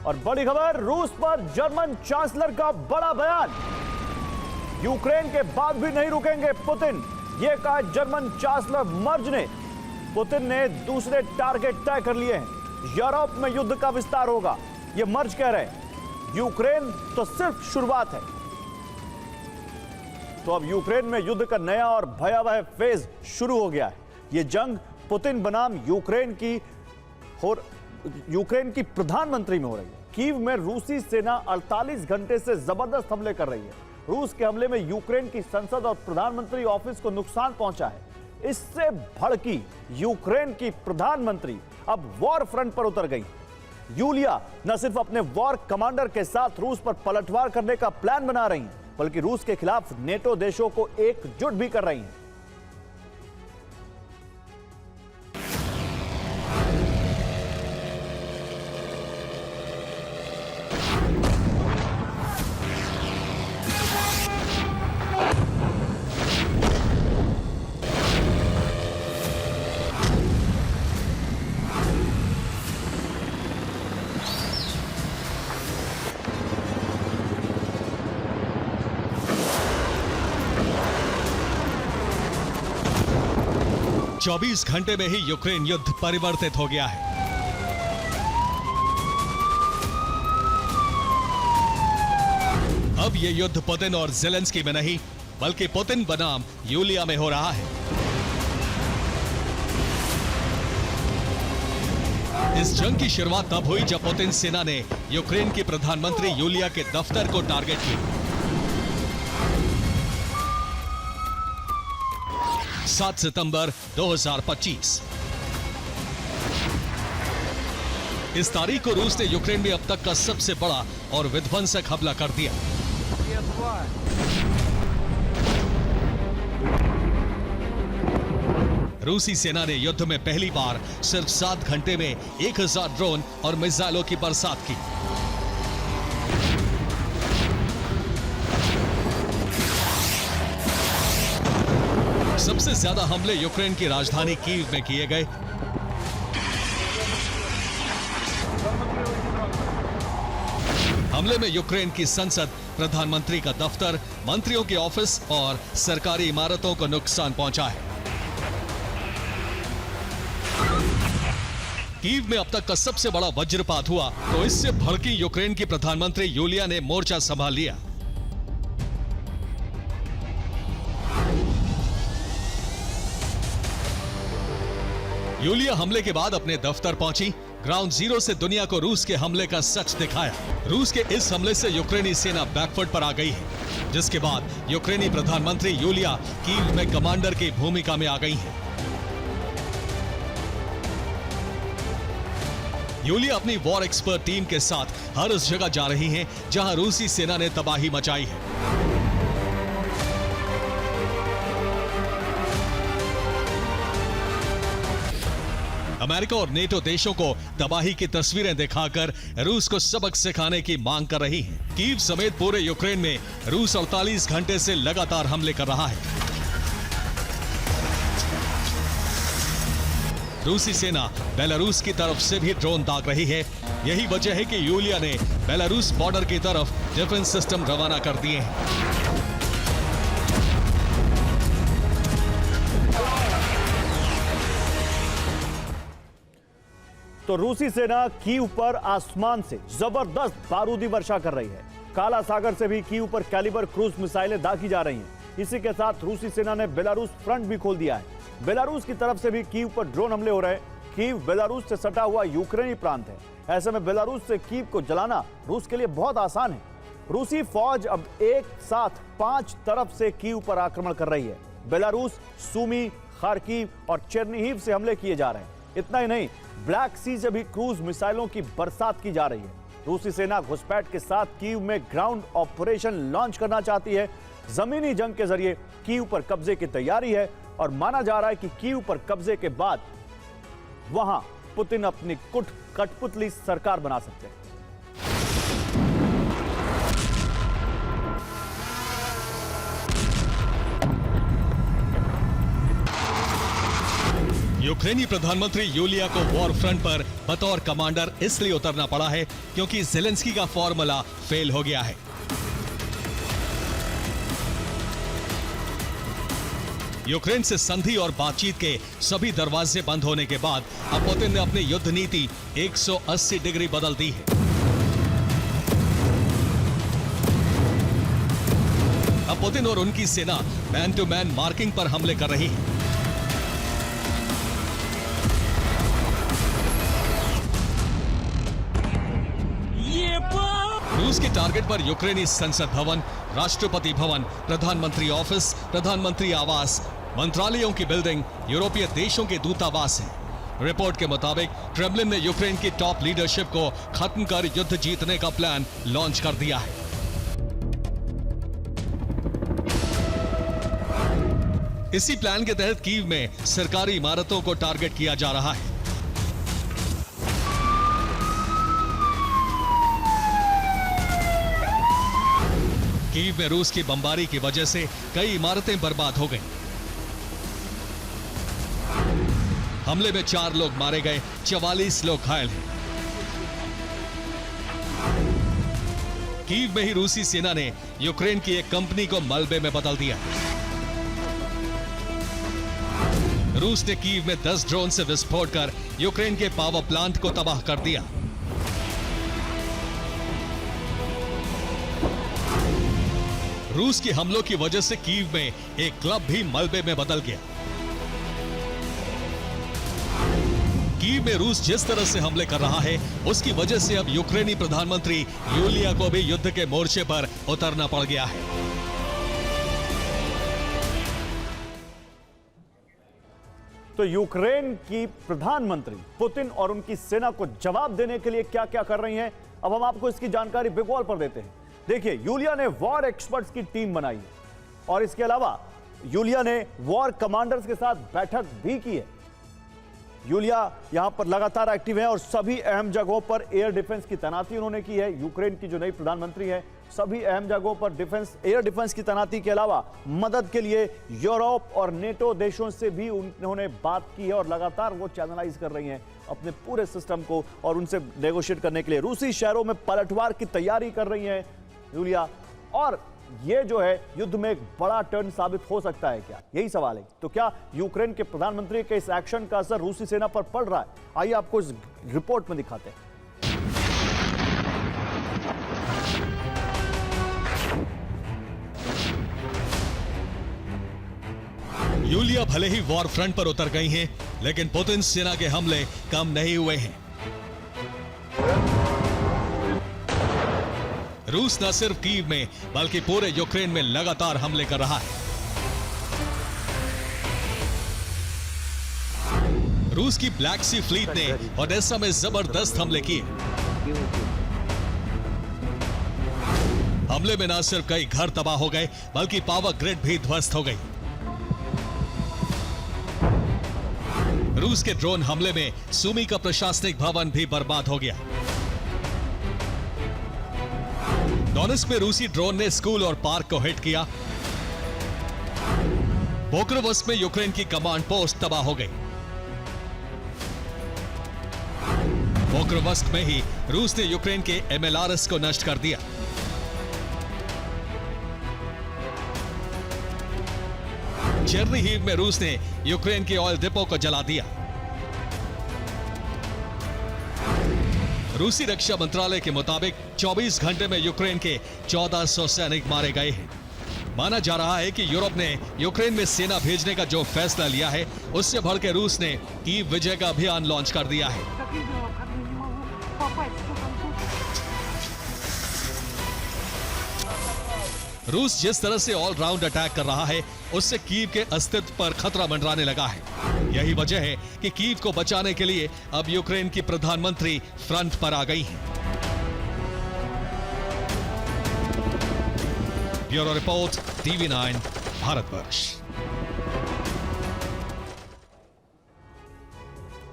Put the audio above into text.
और बड़ी खबर, रूस पर जर्मन चांसलर का बड़ा बयान। यूक्रेन के बाद भी नहीं रुकेंगे पुतिन, यह कहा जर्मन चांसलर मर्ज ने। पुतिन ने दूसरे टारगेट तय कर लिए हैं, यूरोप में युद्ध का विस्तार होगा, यह मर्ज कह रहे हैं। यूक्रेन तो सिर्फ शुरुआत है। तो अब यूक्रेन में युद्ध का नया और भयावह फेज शुरू हो गया है। यह जंग पुतिन बनाम यूक्रेन की प्रधानमंत्री में हो रही है। कीव में रूसी सेना 48 घंटे से जबरदस्त हमले कर रही है। रूस के हमले में यूक्रेन की संसद और प्रधानमंत्री ऑफिस को नुकसान पहुंचा है। इससे भड़की यूक्रेन की प्रधानमंत्री अब वॉर फ्रंट पर उतर गई। यूलिया न सिर्फ अपने वॉर कमांडर के साथ रूस पर पलटवार करने का प्लान बना रही हैं, बल्कि रूस के खिलाफ नेटो देशों को एकजुट भी कर रही हैं। चौबीस घंटे में ही यूक्रेन युद्ध परिवर्तित हो गया है। अब यह युद्ध पुतिन और ज़ेलेंस्की में नहीं, बल्कि पुतिन बनाम यूलिया में हो रहा है। इस जंग की शुरुआत तब हुई जब पुतिन सेना ने यूक्रेन की प्रधानमंत्री यूलिया के दफ्तर को टारगेट किया। 7 सितंबर 2025। इस तारीख को रूस ने यूक्रेन में अब तक का सबसे बड़ा और विध्वंसक हमला कर दिया। रूसी सेना ने युद्ध में पहली बार सिर्फ 7 घंटे में 1000 ड्रोन और मिसाइलों की बरसात की। सबसे ज्यादा हमले यूक्रेन की राजधानी कीव में किए गए। हमले में यूक्रेन की संसद, प्रधानमंत्री का दफ्तर, मंत्रियों के ऑफिस और सरकारी इमारतों को नुकसान पहुंचा है। कीव में अब तक का सबसे बड़ा वज्रपात हुआ तो इससे भड़की यूक्रेन की प्रधानमंत्री यूलिया ने मोर्चा संभाल लिया। यूलिया हमले के बाद अपने दफ्तर पहुंची। ग्राउंड जीरो से दुनिया को रूस के हमले का सच दिखाया। रूस के इस हमले से यूक्रेनी सेना बैकफुट पर आ गई है, जिसके बाद यूक्रेनी प्रधानमंत्री यूलिया कीव में कमांडर की भूमिका में आ गई हैं। यूलिया अपनी वॉर एक्सपर्ट टीम के साथ हर उस जगह जा रही हैं जहां रूसी सेना ने तबाही मचाई है। अमेरिका और नेटो देशों को तबाही की तस्वीरें दिखाकर रूस को सबक सिखाने की मांग कर रही है। कीव समेत पूरे यूक्रेन में रूस 48 घंटे से लगातार हमले कर रहा है। रूसी सेना बेलारूस की तरफ से भी ड्रोन दाग रही है। यही वजह है कि यूलिया ने बेलारूस बॉर्डर की तरफ डिफेंस सिस्टम रवाना कर दिए हैं। तो रूसी सेना कीव पर आसमान से जबरदस्त बारूदी वर्षा कर रही है। काला सागर से भी कीव पर कैलिबर क्रूज मिसाइलें दागी जा रही हैं। इसी के साथ रूसी सेना ने बेलारूस फ्रंट भी खोल दिया है। बेलारूस की तरफ से भी कीव पर ड्रोन हमले हो रहे हैं। कीव बेलारूस से सटा हुआ यूक्रेनी प्रांत है। ऐसे में बेलारूस से कीव को जलाना रूस के लिए बहुत आसान है। रूसी फौज अब एक साथ 5 तरफ से कीव पर आक्रमण कर रही है। बेलारूस, सूमी, खार्किव और चेर्निहिव से हमले किए जा रहे हैं। इतना ही नहीं, ब्लैक सी से भी क्रूज मिसाइलों की बरसात की जा रही है। रूसी सेना घुसपैठ के साथ कीव में ग्राउंड ऑपरेशन लॉन्च करना चाहती है। जमीनी जंग के जरिए कीव पर कब्जे की तैयारी है और माना जा रहा है कि कीव पर कब्जे के बाद वहां पुतिन अपनी कठपुतली सरकार बना सकते हैं। यूक्रेनी प्रधानमंत्री यूलिया को वॉर फ्रंट पर बतौर कमांडर इसलिए उतरना पड़ा है क्योंकि ज़ेलेंस्की का फॉर्मूला फेल हो गया है। यूक्रेन से संधि और बातचीत के सभी दरवाजे बंद होने के बाद अब पुतिन ने अपनी युद्ध नीति 180 डिग्री बदल दी है। अब पुतिन और उनकी सेना मैन टू मैन मार्किंग पर हमले कर रही है। रूस के टारगेट पर यूक्रेनी संसद भवन, राष्ट्रपति भवन, प्रधानमंत्री ऑफिस, प्रधानमंत्री आवास, मंत्रालयों की बिल्डिंग, यूरोपीय देशों के दूतावास हैं। रिपोर्ट के मुताबिक क्रेमलिन ने यूक्रेन की टॉप लीडरशिप को खत्म कर युद्ध जीतने का प्लान लॉन्च कर दिया है। इसी प्लान के तहत कीव में सरकारी इमारतों को टारगेट किया जा रहा है। कीव में रूस की बमबारी की वजह से कई इमारतें बर्बाद हो गईं। हमले में 4 लोग मारे गए, 44 लोग घायल हैं। कीव में ही रूसी सेना ने यूक्रेन की एक कंपनी को मलबे में बदल दिया। रूस ने कीव में 10 ड्रोन से विस्फोट कर यूक्रेन के पावर प्लांट को तबाह कर दिया। रूस के हमलों की वजह से कीव में एक क्लब भी मलबे में बदल गया। कीव में रूस जिस तरह से हमले कर रहा है, उसकी वजह से अब यूक्रेनी प्रधानमंत्री यूलिया को भी युद्ध के मोर्चे पर उतरना पड़ गया है। तो यूक्रेन की प्रधानमंत्री पुतिन और उनकी सेना को जवाब देने के लिए क्या क्या कर रही हैं, अब हम आपको इसकी जानकारी बिग वॉल पर देते हैं। देखिए, यूलिया ने वॉर एक्सपर्ट्स की टीम बनाई है और इसके अलावा यूलिया ने वॉर कमांडर्स के साथ बैठक भी की है। यूलिया यहां पर लगातार एक्टिव है और सभी अहम जगहों पर एयर डिफेंस की तैनाती उन्होंने की है। यूक्रेन की जो नई प्रधानमंत्री है, सभी अहम जगहों पर एयर डिफेंस की तैनाती के अलावा मदद के लिए यूरोप और नेटो देशों से भी उन्होंने बात की है और लगातार वो चैनलाइज कर रही हैं अपने पूरे सिस्टम को और उनसे नेगोशिएट करने के लिए रूसी शहरों में पलटवार की तैयारी कर रही हैं यूलिया। और ये जो है युद्ध में एक बड़ा टर्न साबित हो सकता है क्या, यही सवाल है। तो क्या यूक्रेन के प्रधानमंत्री के इस एक्शन का असर रूसी सेना पर पड़ रहा है? आइए आपको इस रिपोर्ट में दिखाते हैं। यूलिया भले ही वॉर फ्रंट पर उतर गई हैं, लेकिन पुतिन सेना के हमले कम नहीं हुए हैं। रूस न सिर्फ कीव में बल्कि पूरे यूक्रेन में लगातार हमले कर रहा है। रूस की ब्लैक सी फ्लीट ने ओडेसा में जबरदस्त हमले किए। हमले में न सिर्फ कई घर तबाह हो गए बल्कि पावर ग्रिड भी ध्वस्त हो गई। रूस के ड्रोन हमले में सुमी का प्रशासनिक भवन भी बर्बाद हो गया। डोनेट्स्क में रूसी ड्रोन ने स्कूल और पार्क को हिट किया। पोक्रोवस्क में यूक्रेन की कमांड पोस्ट तबाह हो गई। पोक्रोवस्क में ही रूस ने यूक्रेन के MLRS को नष्ट कर दिया। चेर्निहिव में रूस ने यूक्रेन के ऑयल डिपो को जला दिया। रूसी रक्षा मंत्रालय के मुताबिक 24 घंटे में यूक्रेन के 1400 सैनिक मारे गए हैं। माना जा रहा है कि यूरोप ने यूक्रेन में सेना भेजने का जो फैसला लिया है, उससे बढ़कर रूस ने कीव विजय का अभियान लॉन्च कर दिया है। रूस जिस तरह से ऑलराउंड अटैक कर रहा है, उससे कीव के अस्तित्व पर खतरा मंडराने लगा है। यही वजह है कि कीव को बचाने के लिए अब यूक्रेन की प्रधानमंत्री फ्रंट पर आ गई हैं। Bureau report, TV9 Bharatvarsh.